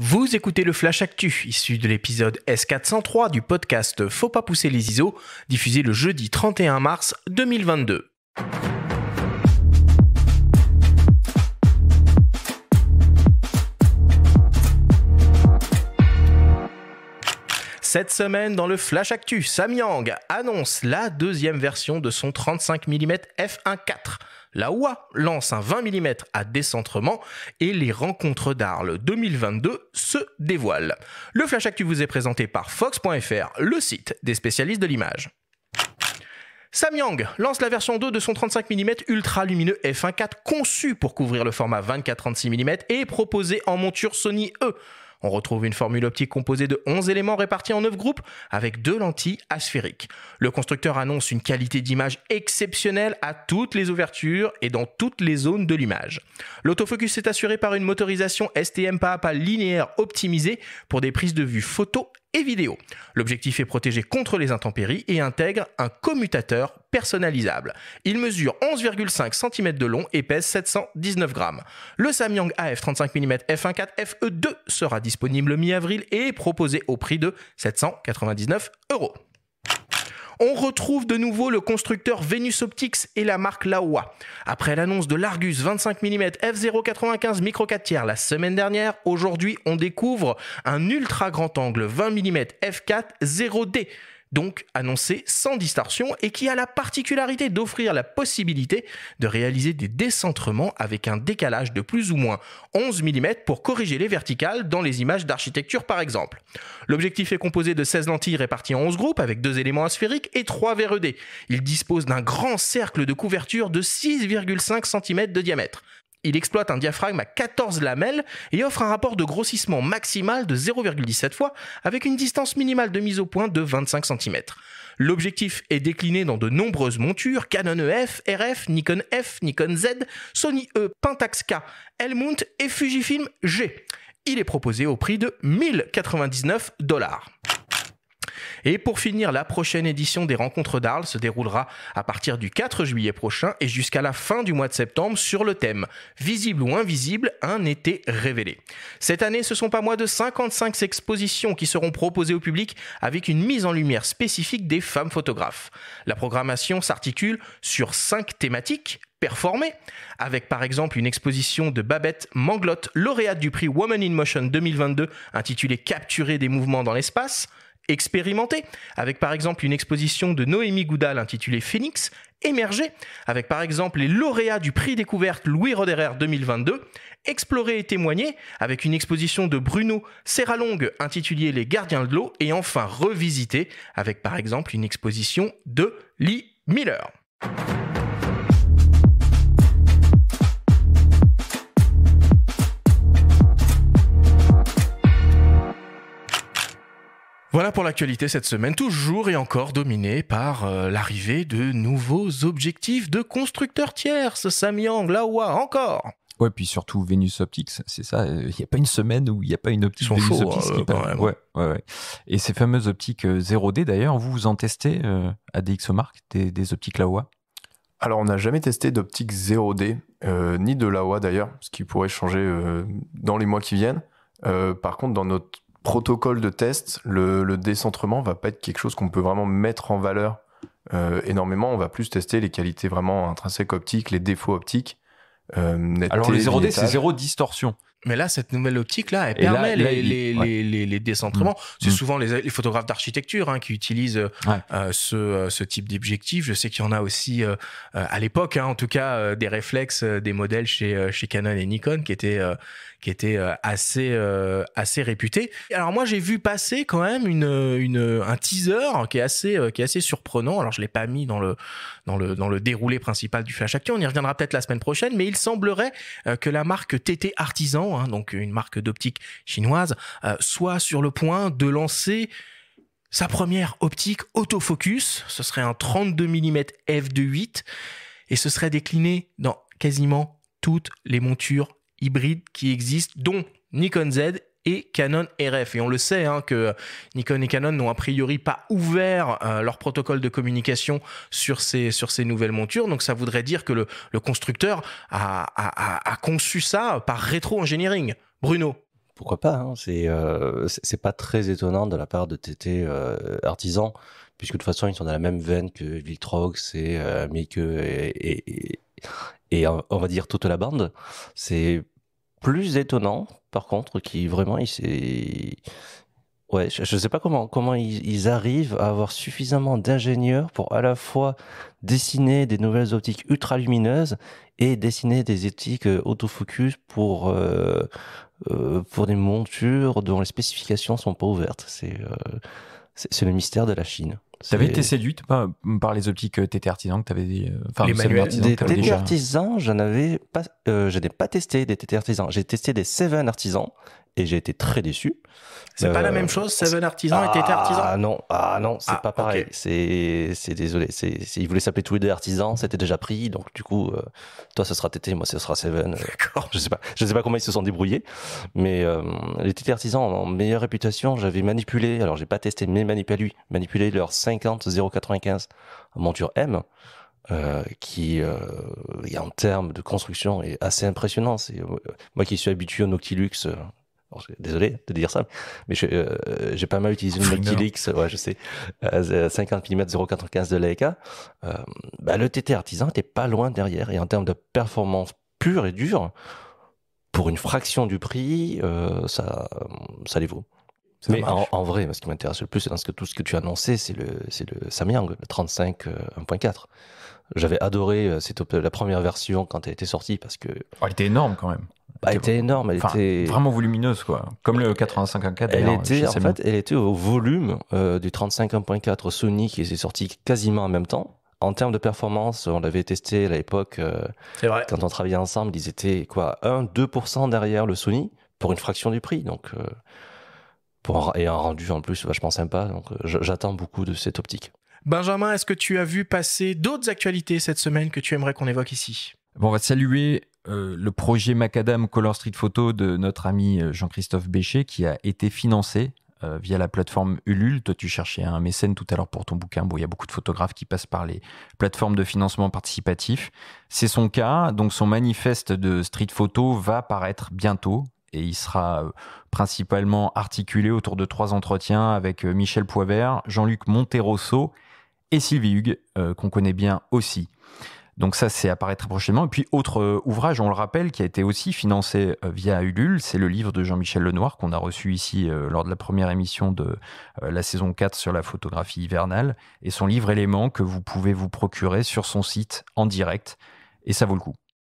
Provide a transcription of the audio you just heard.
Vous écoutez le Flash Actu, issu de l'épisode S403 du podcast Faut pas pousser les ISO, diffusé le jeudi 31 mars 2022. Cette semaine, dans le Flash Actu, Samyang annonce la deuxième version de son 35 mm f1.4. La Laowa lance un 20 mm à décentrement et les rencontres d'Arles 2022 se dévoilent. Le Flash Actu vous est présenté par Fox.fr, le site des spécialistes de l'image. Samyang lance la version 2 de son 35 mm ultra lumineux f1.4 conçu pour couvrir le format 24-36 mm et proposé en monture Sony E. On retrouve une formule optique composée de 11 éléments répartis en 9 groupes avec 2 lentilles asphériques. Le constructeur annonce une qualité d'image exceptionnelle à toutes les ouvertures et dans toutes les zones de l'image. L'autofocus est assuré par une motorisation STM pas à pas linéaire optimisée pour des prises de vue photo et vidéo. L'objectif est protégé contre les intempéries et intègre un commutateur personnalisable. Il mesure 11,5 cm de long et pèse 719 grammes. Le Samyang AF 35 mm f1.4 FE2 sera disponible mi-avril et est proposé au prix de 799 €. On retrouve de nouveau le constructeur Venus Optics et la marque Laowa. Après l'annonce de l'Argus 25 mm f0.95 micro 4/3 la semaine dernière, aujourd'hui on découvre un ultra grand angle 20 mm f4 0D, donc annoncé sans distorsion et qui a la particularité d'offrir la possibilité de réaliser des décentrements avec un décalage de plus ou moins 11 mm pour corriger les verticales dans les images d'architecture par exemple. L'objectif est composé de 16 lentilles réparties en 11 groupes avec 2 éléments asphériques et 3 verres ED. Il dispose d'un grand cercle de couverture de 6,5 cm de diamètre. Il exploite un diaphragme à 14 lamelles et offre un rapport de grossissement maximal de 0,17 fois avec une distance minimale de mise au point de 25 cm. L'objectif est décliné dans de nombreuses montures Canon EF, RF, Nikon F, Nikon Z, Sony E, Pentax K, L-mount et Fujifilm G. Il est proposé au prix de 1099 $. Et pour finir, la prochaine édition des Rencontres d'Arles se déroulera à partir du 4 juillet prochain et jusqu'à la fin du mois de septembre sur le thème « Visible ou invisible, un été révélé ». Cette année, ce sont pas moins de 55 expositions qui seront proposées au public avec une mise en lumière spécifique des femmes photographes. La programmation s'articule sur 5 thématiques performées, avec par exemple une exposition de Babette Manglotte, lauréate du prix Women in Motion 2022 intitulée « Capturer des mouvements dans l'espace », expérimenté, avec par exemple une exposition de Noémie Goudal intitulée Phoenix, émergé, avec par exemple les lauréats du prix découverte Louis Roederer 2022, explorer et témoigner, avec une exposition de Bruno Serralongue intitulée Les Gardiens de l'eau, et enfin revisiter, avec par exemple une exposition de Lee Miller. Voilà pour l'actualité cette semaine, toujours et encore dominée par l'arrivée de nouveaux objectifs de constructeurs tierces, Samyang, Laowa, encore. Ouais, puis surtout Venus Optics, c'est ça, il n'y a pas une semaine où il n'y a pas une optique Venus Optics qui parle. Ouais. Et ces fameuses optiques 0D d'ailleurs, vous en testez à DxOMark, des optiques Laowa? Alors on n'a jamais testé d'optique 0D, ni de Laowa d'ailleurs, ce qui pourrait changer dans les mois qui viennent. Par contre, dans notre protocole de test, le décentrement va pas être quelque chose qu'on peut vraiment mettre en valeur énormément. On va plus tester les qualités vraiment intrinsèques optiques, les défauts optiques. Alors le 0D, c'est zéro distorsion. Mais là, cette nouvelle optique-là, elle permet les décentrements. C'est souvent les photographes d'architecture qui utilisent ce type d'objectif. Je sais qu'il y en a aussi à l'époque, en tout cas, des réflexes, des modèles chez Canon et Nikon qui étaient assez réputés. Alors moi, j'ai vu passer quand même un teaser qui est assez surprenant. Alors je l'ai pas mis dans le déroulé principal du Flash Actu. On y reviendra peut-être la semaine prochaine, mais il semblerait que la marque TT Artisan, donc une marque d'optique chinoise, soit sur le point de lancer sa première optique autofocus. Ce serait un 32 mm f2.8 et ce serait décliné dans quasiment toutes les montures hybrides qui existent, dont Nikon Z et Canon RF. Et on le sait que Nikon et Canon n'ont a priori pas ouvert leur protocole de communication sur ces nouvelles montures. Donc ça voudrait dire que le constructeur a conçu ça par rétro-engineering. Bruno. pourquoi pas, hein. C'est pas très étonnant de la part de TT Artisan, puisque de toute façon ils sont dans la même veine que Victrox et Mieke et on va dire toute la bande. C'est plus étonnant, par contre, qui vraiment ouais, je sais pas comment ils arrivent à avoir suffisamment d'ingénieurs pour à la fois dessiner des nouvelles optiques ultra lumineuses et dessiner des optiques autofocus pour des montures dont les spécifications sont pas ouvertes. C'est le mystère de la Chine. T'avais été séduite par les optiques TT Artisan que t'avais dit, les manuels des TT Artisan, je n'ai pas testé des TT Artisan. J'ai testé des Seven Artisan et j'ai été très déçu. C'est pas la même chose, Seven Artisan et TT Artisan? Ah non, c'est pas pareil. Okay. C'est désolé. Ils voulaient s'appeler tous les deux Artisans, c'était déjà pris. Donc du coup, toi ce sera TT, moi ce sera Seven. D'accord. Je sais pas comment ils se sont débrouillés, mais les TT Artisans en meilleure réputation. J'avais manipulé, alors j'ai pas testé, mais manipulé leur 50 095 monture M. Qui en termes de construction est assez impressionnant. C'est moi qui suis habitué au Noctilux. Désolé de dire ça, mais j'ai pas mal utilisé le Noctilux, ouais, je sais, 50 mm 0,95 de Leica. Le TT Artisan était pas loin derrière, et en termes de performance pure et dure, pour une fraction du prix, ça les vaut. Mais en vrai, ce qui m'intéresse le plus, c'est dans tout ce que tu as annoncé, c'est le Samyang, le 35 1.4. J'avais adoré la première version quand elle était sortie parce que. Elle était énorme quand même. Elle était énorme, elle était vraiment volumineuse quoi, comme le 85 1.4. Elle était au volume du 35 1.4 Sony qui s'est sorti quasiment en même temps. En termes de performance, on l'avait testé à l'époque. C'est vrai. Quand on travaillait ensemble, ils étaient 1-2% derrière le Sony pour une fraction du prix. Donc, et un rendu en plus vachement sympa. Donc, j'attends beaucoup de cette optique. Benjamin, est-ce que tu as vu passer d'autres actualités cette semaine que tu aimerais qu'on évoque ici? Bon, on va saluer le projet Macadam Color Street Photo de notre ami Jean-Christophe Béchet qui a été financé via la plateforme Ulule. Toi, tu cherchais un mécène tout à l'heure pour ton bouquin. Bon, il y a beaucoup de photographes qui passent par les plateformes de financement participatif. C'est son cas. Donc, son manifeste de street photo va paraître bientôt. Et il sera principalement articulé autour de 3 entretiens avec Michel Poivert, Jean-Luc Monterosso et Sylvie Hugues, qu'on connaît bien aussi. Donc ça, c'est apparaît très prochainement. Et puis, autre ouvrage, on le rappelle, qui a été aussi financé via Ulule, c'est le livre de Jean-Michel Lenoir, qu'on a reçu ici lors de la première émission de la saison 4 sur la photographie hivernale, et son livre Éléments que vous pouvez vous procurer sur son site en direct, et ça vaut le coup.